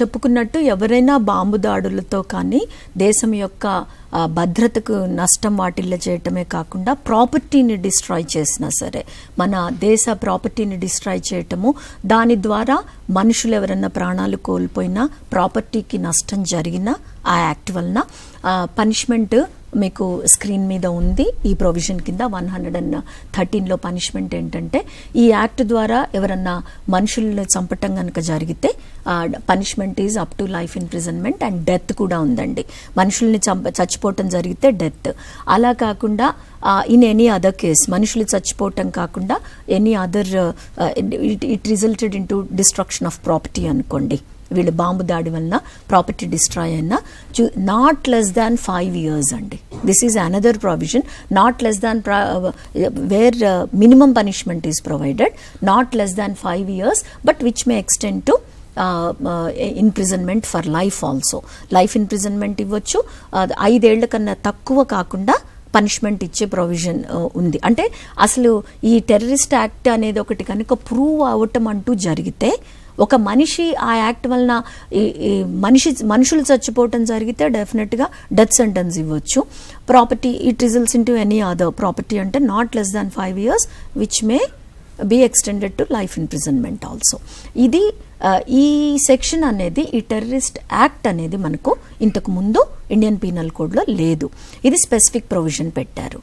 చెప్పుకున్నట్టు ఎవరైనా బాంబు దాడులతో కానీ దేశం యొక్క భద్రతకు నష్టం వాటిల్ల చేయటమే కాకుండా ప్రాపర్టీని డిస్ట్రాయ్ చేసినా సరే, మన దేశ ప్రాపర్టీని డిస్ట్రాయ్ చేయటము, దాని ద్వారా మనుషులు ఎవరైనా ప్రాణాలు కోల్పోయినా, ప్రాపర్టీకి నష్టం జరిగినా ఆ యాక్ట్ వలన పనిష్మెంట్ మీకు స్క్రీన్ మీద ఉంది. ఈ ప్రొవిజన్ కింద 113లో పనిష్మెంట్ ఏంటంటే, ఈ యాక్ట్ ద్వారా ఎవరన్నా మనుషులను చంపటం కనుక జరిగితే punishment is up to life imprisonment and death కూడా ఉందండి. మనుషుల్ని చచ్చిపోవటం జరిగితే డెత్. అలా కాకుండా ఇన్ ఎనీ అదర్ కేస్ మనుషులు చచ్చిపోవటం కాకుండా any other it resulted in to destruction of property అనుకోండి, వీళ్ళు బాంబు దాడి వలన ప్రాపర్టీ డిస్ట్రాయ్ అయినా నాట్ లెస్ దాన్ 5 years అండి. This is another provision. Not less than where minimum punishment is provided, not less than 5 years but which may extend to imprisonment for life also. Life imprisonment ఇవ్వచ్చు. 5 ఏళ్ల కన్నా తక్కువ కాకుండా punishment ఇచ్చే provision ఉంది. అంటే అసలు ఈ టెర్రరిస్ట్ యాక్ట్ అనేది ఒకటి కనుక ప్రూవ్ అవటం అంటూ జరిగితే, ఒక మనిషి ఆ యాక్ట్ వలన మనుషులు చచ్చిపోవటం జరిగితే డెఫినెట్గా డెత్ సెంటెన్స్ ఇవ్వచ్చు. Property it results in to any other property అంటే not less than 5 years which may be extended to life imprisonment also. ఇది ఈ సెక్షన్ అనేది, ఈ టెర్రరిస్ట్ యాక్ట్ అనేది మనకు ఇంతకు ముందు ఇండియన్ పీనల్ కోడ్లో లేదు. ఇది స్పెసిఫిక్ ప్రొవిజన్ పెట్టారు.